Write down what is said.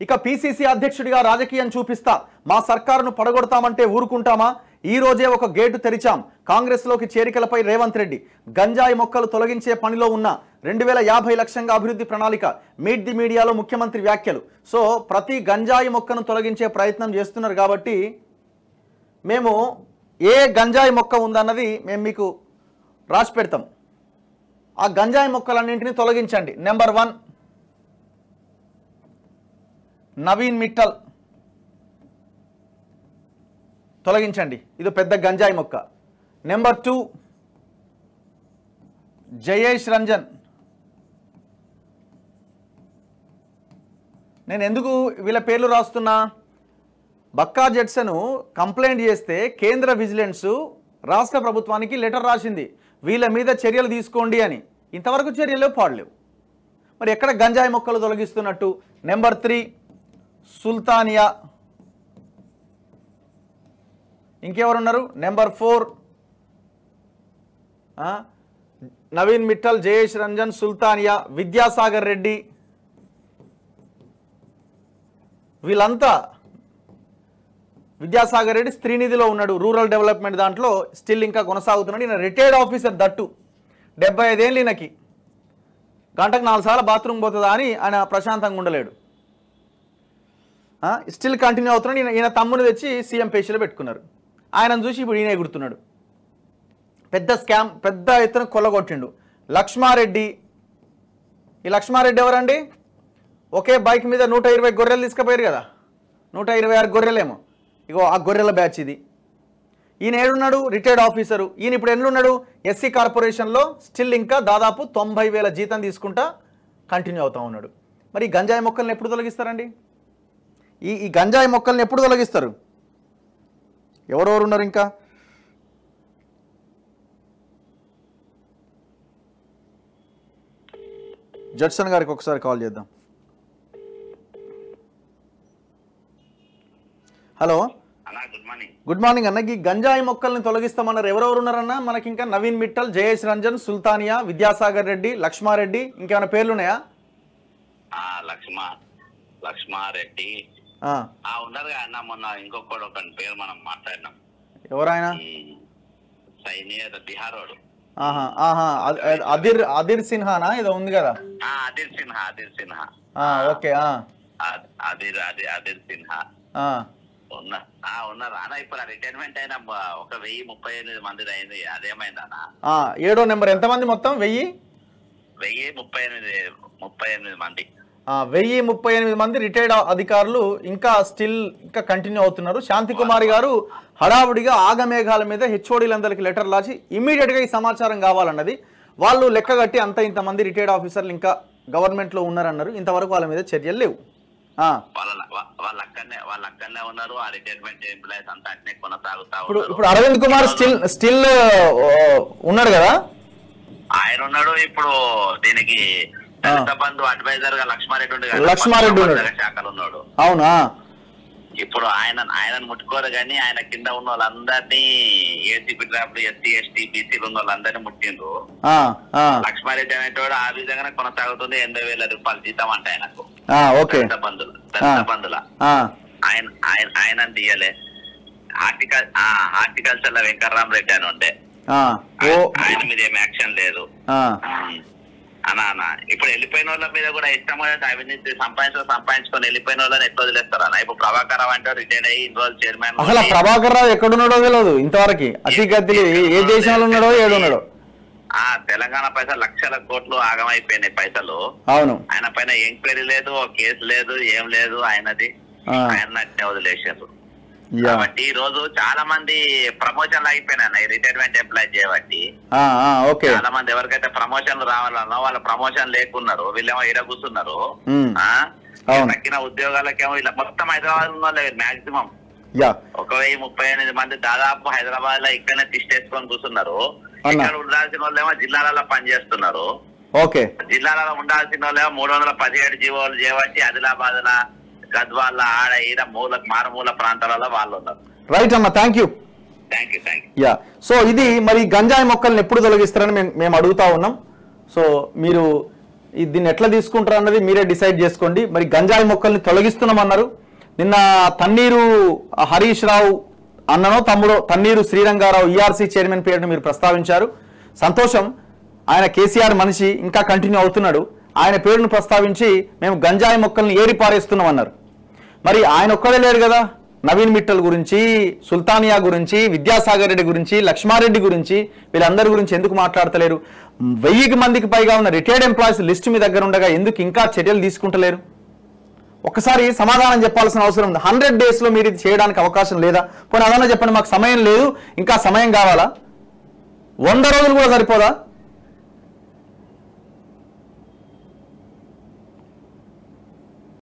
ఇక పిసిసి అధ్యక్షుడిగా రాజకీయం చూపిస్తా, మా సర్కారును పడగొడతామంటే ఊరుకుంటామా? ఈ రోజే ఒక గేటు తెరిచాం, కాంగ్రెస్లోకి చేరికలపై రేవంత్ రెడ్డి. గంజాయి మొక్కలు తొలగించే పనిలో ఉన్న 2050 లక్ష్యంగా అభివృద్ధి ప్రణాళిక. మీట్ ది మీడియాలో ముఖ్యమంత్రి వ్యాఖ్యలు. సో ప్రతి గంజాయి మొక్కను తొలగించే ప్రయత్నం చేస్తున్నారు కాబట్టి మేము ఏ గంజాయి మొక్క ఉందన్నది మేము మీకు రాసి పెడతాం. ఆ గంజాయి మొక్కలన్నింటినీ తొలగించండి. నెంబర్ 1 నవీన్ మిట్టల్ తొలగించండి, ఇది పెద్ద గంజాయి మొక్క. నెంబర్ 2 జయేష్ రంజన్. నేను ఎందుకు వీళ్ళ పేర్లు రాస్తున్నా? బక్కా జెట్సన్ కంప్లైంట్ చేస్తే కేంద్ర విజిలెన్స్ రాష్ట్ర ప్రభుత్వానికి లెటర్ రాసింది, వీళ్ళ మీద చర్యలు తీసుకోండి అని. ఇంతవరకు చర్యలు పాడలేవు. మరి ఎక్కడ గంజాయి మొక్కలు తొలగిస్తున్నట్టు? నెంబర్ 3 సుల్తానియా. ఇంకెవరున్నారు? నెంబర్ 4 నవీన్ మిట్టల్, జయేష్ రంజన్, సుల్తానియా, విద్యాసాగర్ రెడ్డి. వీళ్ళంతా విద్యాసాగర్ రెడ్డి స్త్రీనిధిలో ఉన్నాడు, రూరల్ డెవలప్మెంట్ దాంట్లో స్టిల్ ఇంకా కొనసాగుతున్నాడు. ఈయన రిటైర్డ్ ఆఫీసర్ దట్టు, 75 ఏళ్ళు. ఈయనకి గంటకు 4 సార్లు బాత్రూమ్ పోతుందా అని ఆయన ప్రశాంతంగా ఉండలేడు. స్టిల్ కంటిన్యూ అవుతున్నాడు. ఈయన తమ్ముని తెచ్చి సీఎం పేషీలో పెట్టుకున్నారు. ఆయనను చూసి ఇప్పుడు ఈయన ఎగురుతున్నాడు. పెద్ద స్కామ్, పెద్ద ఎత్తున కొల్లగొట్టిండు. లక్ష్మారెడ్డి. ఈ లక్ష్మారెడ్డి ఎవరండి? ఒకే బైక్ మీద 120 గొర్రెలు తీసుకుపోయారు కదా, 126 గొర్రెలేమో. ఇగో ఆ గొర్రెల బ్యాచ్ ఇది. ఈయన ఏడున్నాడు? Retired officer. ఈయన ఇప్పుడు ఎన్నున్నాడు? ఎస్సీ కార్పొరేషన్లో స్టిల్ ఇంకా దాదాపు 90,000 జీతం తీసుకుంటా కంటిన్యూ అవుతూ ఉన్నాడు. మరి ఈ గంజాయి మొక్కల్ని ఎప్పుడు తొలగిస్తారండి? ఈ గంజాయి మొక్కల్ని ఎప్పుడు తొలగిస్తారు? ఎవరెవరు ఉన్నారు ఇంకా? జడ్సన్ గారికి ఒకసారి కాల్ చేద్దాం. హలో, గుడ్ మార్నింగ్ అన్న. ఈ గంజాయి మొక్కల్ని తొలగిస్తామన్నారు, ఎవరెవరు ఉన్నారన్నా? మనకి ఇంకా నవీన్ మిట్టల్, జయేష్ రంజన్, సుల్తానియా, విద్యాసాగర్ రెడ్డి, లక్ష్మారెడ్డి, ఇంకేమైనా పేర్లు ఉన్నాయా? లక్ష్మారెడ్డి ఉన్నారు అన్న. మొన్న ఇంకొకటి ఒక పేరు మనం మాట్లాడినాం. ఎవరైనా? బిహార్ వాడు. అదిర్ సిన్హానా ఏదో ఉంది కదా? అదిర్ సిన్హా. ఓకే. అదిర్ సిన్హా ఉన్నారు అన్న. ఇప్పుడు రిటైర్మెంట్ అయిన 1038 మంది అయింది. అదేమైంది అన్న? 7వ నెంబర్. ఎంతమంది మొత్తం? 1038 మంది. 1038 మంది రిటైర్డ్ అధికారులు ఇంకా స్టిల్ ఇంకా కంటిన్యూ అవుతున్నారు. శాంతి కుమారి గారు హడావుడిగా ఆగమేఘాల మీద హెచ్ఓడీలందరికీ లెటర్ రాసి ఇమ్మీడియట్గా ఈ సమాచారం కావాలన్నది. వాళ్ళు లెక్క కట్టి ఇంతమంది రిటైర్డ్ ఆఫీసర్లు ఇంకా గవర్నమెంట్లో ఉన్నారన్నారు. ఇంతవరకు వాళ్ళ మీద చర్యలు లేవు. వాళ్ళ అక్కడనే ఉన్నారు. ఆ రిటైర్మెంట్ ఎంప్లాయీస్ అంతా అట్నే కొనసాగుతా. ఇప్పుడు అరవింద్ కుమార్ స్టిల్ ఉన్నాడు కదా? ఆయన ఉన్నాడు. ఇప్పుడు దీనికి బంధు అడ్వైజర్ గా లక్ష్మారెడ్డి శాఖలు ఉన్నాడు. అవునా? ఇప్పుడు ఆయనను ముట్టుకోరు కానీ ఆయన కింద ఉన్న వాళ్ళందరినీ ఏసీపీ డ్రాఫ్ట్, ఎస్సీ ఎస్టీ బీసీలు ఉన్న వాళ్ళందరినీ ముట్టిండ్రు. లక్ష్మారెడ్డి అనేటోడు ఆ విధంగానే కొనసాగుతుంది. 80,000 రూపాయలు జీతం అంటే ఆయనకు దళిత బంధుల. ఆయన తీయలే. హార్టికల్చర్ లో వెంకటరామరెడ్డి అని ఉండే, ఆయన మీద ఏం యాక్షన్ లేదు అన్న. ఇప్పుడు వెళ్ళిపోయిన వాళ్ళ మీద కూడా ఇష్టం అవినీతి సంపాదించుకొని వెళ్ళిపోయిన వాళ్ళని ఎట్లా వదిలేస్తారు అన్న? ఇప్పుడు ప్రభాకర్ రావు అంటే రిటైర్డ్ అయ్యి ఇన్ని రోజులు చైర్మన్. అసలు ప్రభాకర్ రావు ఎక్కడున్నాడో తెలియదు ఇంతవరకు. అతిగతి ఏ దేశంలో ఉన్నాడో ఏడున్నాడో. తెలంగాణ పైసలు లక్షల కోట్లు ఆగమైపోయినాయి పైసలు. అవును. ఆయన పైన ఎంక్వైరీ లేదు, కేసు లేదు, ఏం లేదు. ఆయనది ఆయన వదిలేసారు. కాబట్టి ఈ రోజు చాలా మంది ప్రమోషన్లు అయిపోయినాయి రిటైర్మెంట్ ఎంప్లాయ్ చేయబట్టి. చాలా మంది ఎవరికైతే ప్రమోషన్లు రావాలన్నా వాళ్ళ ప్రమోషన్ లేకున్నారు. వీళ్ళేమో ఈడ కూర్చున్నారు. తక్కిన ఉద్యోగాలకేమో ఇలా మొత్తం హైదరాబాద్ ఉన్న మాక్సిమం 1038 మంది దాదాపు హైదరాబాద్ లో ఇక్కడనే తిష్టేసుకొని కూర్చున్నారు. ఇక్కడ ఉండాల్సిన వాళ్ళేమో జిల్లాలలో పనిచేస్తున్నారు. జిల్లాలలో ఉండాల్సిన వాళ్ళేమో 317 జీవోలు చేయబట్టి ఆదిలాబాద్ లా, గద్వాల, ఆడ ఈడ మారుమూల ప్రాంతాలలో వాళ్ళు ఉన్నారు. రైట్ అమ్మా, థ్యాంక్ యూ. సో ఇది మరి గంజాయి మొక్కల్ని ఎప్పుడు తొలగిస్తారని మేము అడుగుతా ఉన్నాం. సో మీరు దీన్ని ఎట్లా తీసుకుంటారు అన్నది మీరే డిసైడ్ చేసుకోండి. మరి గంజాయి మొక్కల్ని తొలగిస్తున్నామన్నారు. నిన్న తన్నీరు హరీష్ రావు అన్ననో తమ్ముడో తన్నీరు శ్రీరంగారావు ఈఆర్సీ చైర్మన్ పేరును మీరు ప్రస్తావించారు. సంతోషం, ఆయన కేసీఆర్ మనిషి ఇంకా కంటిన్యూ అవుతున్నాడు. ఆయన పేరును ప్రస్తావించి మేము గంజాయి మొక్కల్ని ఏరి పారేస్తున్నాం అన్నారు. మరి ఆయన ఒక్కడే లేరు కదా, నవీన్ మిట్టల్ గురించి, సుల్తానియా గురించి, విద్యాసాగర్ రెడ్డి గురించి, లక్ష్మారెడ్డి గురించి, వీళ్ళందరి గురించి ఎందుకు మాట్లాడతలేరు? 1000 మందికి పైగా ఉన్న రిటైర్డ్ ఎంప్లాయీస్ లిస్ట్ మీ దగ్గర ఉండగా ఎందుకు ఇంకా చర్యలు తీసుకుంటలేరు? ఒక్కసారి సమాధానం చెప్పాల్సిన అవసరం ఉంది. 100 డేస్లో మీరు ఇది చేయడానికి అవకాశం లేదా? పోనీ అదన్నా చెప్పండి, మాకు సమయం లేదు, ఇంకా సమయం కావాలా? 100 రోజులు కూడా సరిపోదా?